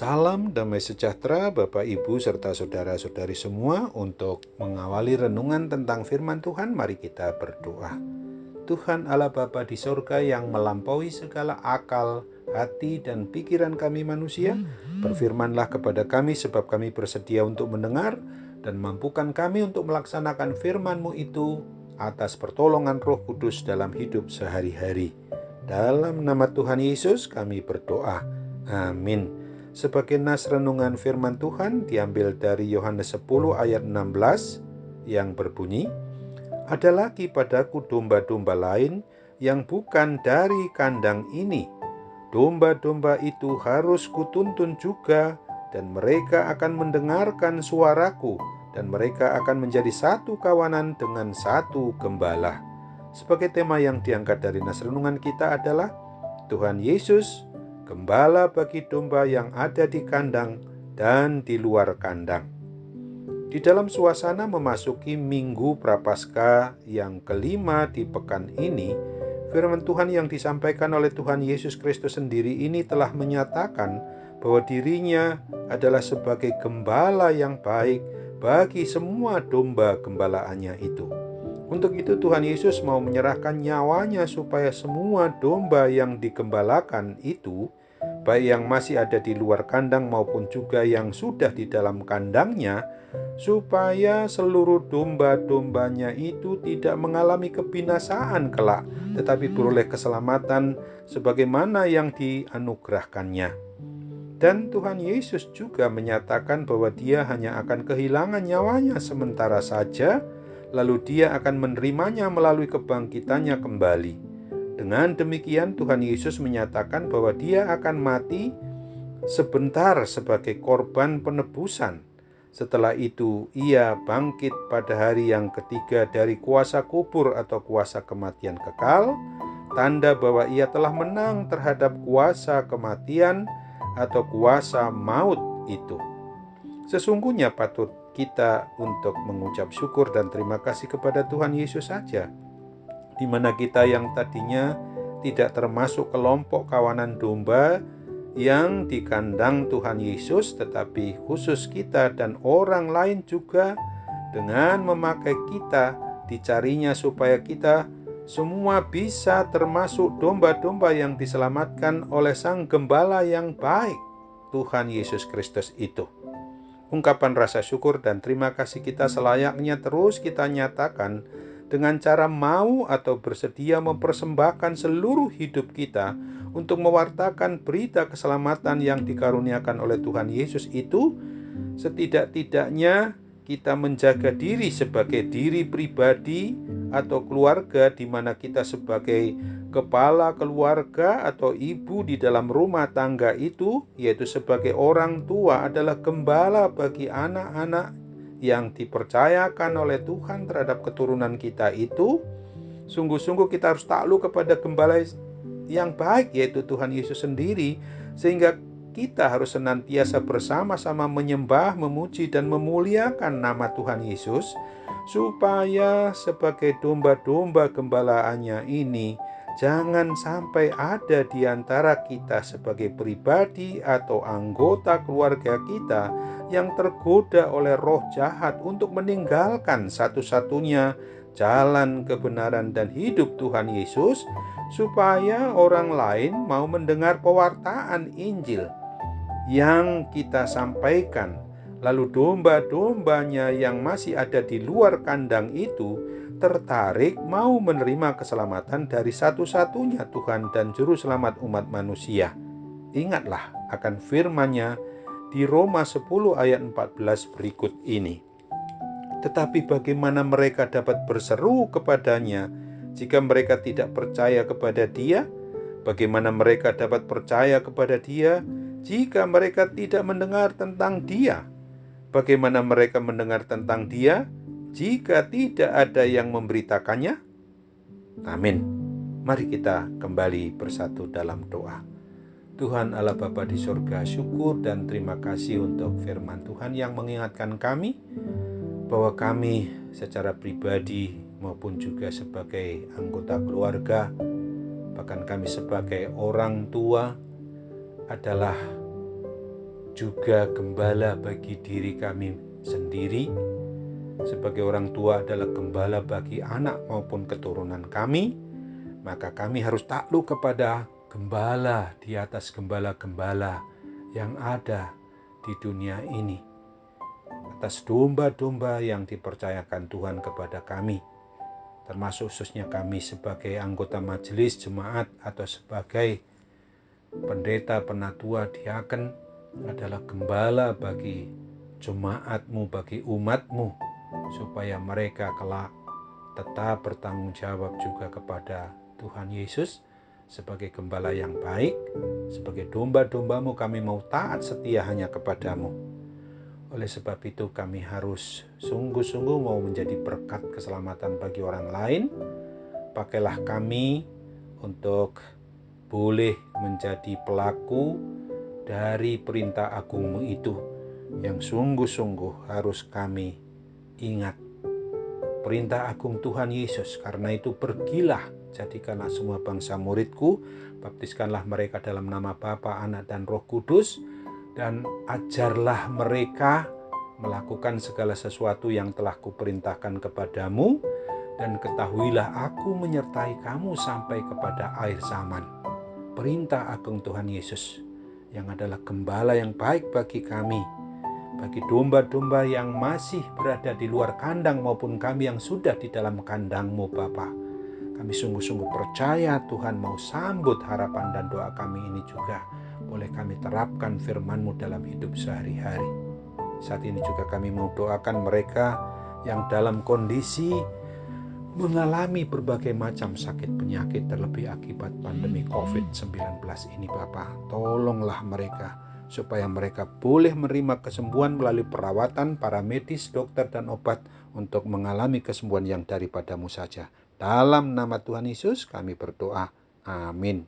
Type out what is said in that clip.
Salam damai sejahtera Bapak Ibu serta saudara-saudari semua. Untuk mengawali renungan tentang firman Tuhan, mari kita berdoa. Tuhan Allah Bapa di sorga yang melampaui segala akal, hati dan pikiran kami manusia, berfirmanlah kepada kami sebab kami bersedia untuk mendengar, dan mampukan kami untuk melaksanakan firman-Mu itu atas pertolongan Roh Kudus dalam hidup sehari-hari. Dalam nama Tuhan Yesus kami berdoa. Amin. Sebagai nas renungan firman Tuhan diambil dari Yohanes 10 ayat 16 yang berbunyi, "Ada lagi padaku domba-domba lain yang bukan dari kandang ini. Domba-domba itu harus kutuntun juga, dan mereka akan mendengarkan suaraku, dan mereka akan menjadi satu kawanan dengan satu gembala." Sebagai tema yang diangkat dari nas renungan kita adalah Tuhan Yesus, gembala bagi domba yang ada di kandang dan di luar kandang. Di dalam suasana memasuki Minggu Prapaskah yang kelima di pekan ini, firman Tuhan yang disampaikan oleh Tuhan Yesus Kristus sendiri ini telah menyatakan bahwa dirinya adalah sebagai gembala yang baik bagi semua domba gembalaannya itu. Untuk itu Tuhan Yesus mau menyerahkan nyawanya supaya semua domba yang digembalakan itu, baik yang masih ada di luar kandang maupun juga yang sudah di dalam kandangnya, supaya seluruh domba-dombanya itu tidak mengalami kebinasaan kelak, tetapi beroleh keselamatan sebagaimana yang dianugerahkannya. Dan Tuhan Yesus juga menyatakan bahwa Dia hanya akan kehilangan nyawanya sementara saja, lalu Dia akan menerimanya melalui kebangkitannya kembali. Dengan demikian Tuhan Yesus menyatakan bahwa Dia akan mati sebentar sebagai korban penebusan. Setelah itu Ia bangkit pada hari yang ketiga dari kuasa kubur atau kuasa kematian kekal, tanda bahwa Ia telah menang terhadap kuasa kematian atau kuasa maut itu. Sesungguhnya patut kita untuk mengucap syukur dan terima kasih kepada Tuhan Yesus saja, di mana kita yang tadinya tidak termasuk kelompok kawanan domba yang di kandang Tuhan Yesus, tetapi khusus kita dan orang lain juga dengan memakai kita dicarinya supaya kita semua bisa termasuk domba-domba yang diselamatkan oleh Sang Gembala yang baik, Tuhan Yesus Kristus itu. Ungkapan rasa syukur dan terima kasih kita selayaknya terus kita nyatakan dengan cara mau atau bersedia mempersembahkan seluruh hidup kita untuk mewartakan berita keselamatan yang dikaruniakan oleh Tuhan Yesus itu. Setidak-tidaknya kita menjaga diri sebagai diri pribadi atau keluarga, di mana kita sebagai kepala keluarga atau ibu di dalam rumah tangga itu, yaitu sebagai orang tua, adalah gembala bagi anak-anak yang dipercayakan oleh Tuhan terhadap keturunan kita itu. Sungguh-sungguh kita harus takluk kepada gembala yang baik, yaitu Tuhan Yesus sendiri, sehingga kita harus senantiasa bersama-sama menyembah, memuji, dan memuliakan nama Tuhan Yesus, supaya sebagai domba-domba gembalaannya ini, jangan sampai ada di antara kita sebagai pribadi atau anggota keluarga kita yang tergoda oleh roh jahat untuk meninggalkan satu-satunya jalan kebenaran dan hidup Tuhan Yesus, supaya orang lain mau mendengar pewartaan Injil yang kita sampaikan, lalu domba-dombanya yang masih ada di luar kandang itu tertarik mau menerima keselamatan dari satu-satunya Tuhan dan Juru Selamat umat manusia. Ingatlah akan firman-Nya di Roma 10 ayat 14 berikut ini. Tetapi bagaimana mereka dapat berseru kepadanya jika mereka tidak percaya kepada Dia? Bagaimana mereka dapat percaya kepada Dia jika mereka tidak mendengar tentang Dia? Bagaimana mereka mendengar tentang Dia jika tidak ada yang memberitakannya? Amin. Mari kita kembali bersatu dalam doa. Tuhan Allah Bapa di sorga, syukur dan terima kasih untuk firman Tuhan yang mengingatkan kami bahwa kami secara pribadi maupun juga sebagai anggota keluarga, bahkan kami sebagai orang tua, adalah juga gembala bagi diri kami sendiri. Sebagai orang tua adalah gembala bagi anak maupun keturunan kami, maka kami harus takluk kepada gembala di atas gembala-gembala yang ada di dunia ini, atas domba-domba yang dipercayakan Tuhan kepada kami, termasuk khususnya kami sebagai anggota majelis jemaat atau sebagai pendeta, penatua, diaken adalah gembala bagi jemaatmu, bagi umatmu, supaya mereka kelak tetap bertanggung jawab juga kepada Tuhan Yesus sebagai gembala yang baik. Sebagai domba-dombamu kami mau taat setia hanya kepadamu. Oleh sebab itu kami harus sungguh-sungguh mau menjadi berkat keselamatan bagi orang lain. Pakailah kami untuk boleh menjadi pelaku dari perintah agungmu itu, yang sungguh-sungguh harus kami ingat. Perintah agung Tuhan Yesus, karena itu pergilah, jadikanlah semua bangsa muridku, baptiskanlah mereka dalam nama Bapa, Anak, dan Roh Kudus, dan ajarlah mereka melakukan segala sesuatu yang telah kuperintahkan kepadamu, dan ketahuilah aku menyertai kamu sampai kepada akhir zaman. Perintah agung Tuhan Yesus yang adalah gembala yang baik bagi kami, bagi domba-domba yang masih berada di luar kandang maupun kami yang sudah di dalam kandang-Mu Bapa. Kami sungguh-sungguh percaya Tuhan mau sambut harapan dan doa kami ini juga. Boleh kami terapkan firman-Mu dalam hidup sehari-hari. Saat ini juga kami mau doakan mereka yang dalam kondisi mengalami berbagai macam sakit penyakit, terlebih akibat pandemi COVID-19 ini Bapa. Tolonglah mereka supaya mereka boleh menerima kesembuhan melalui perawatan para medis, dokter, dan obat untuk mengalami kesembuhan yang daripada-Mu saja. Dalam nama Tuhan Yesus kami berdoa. Amin.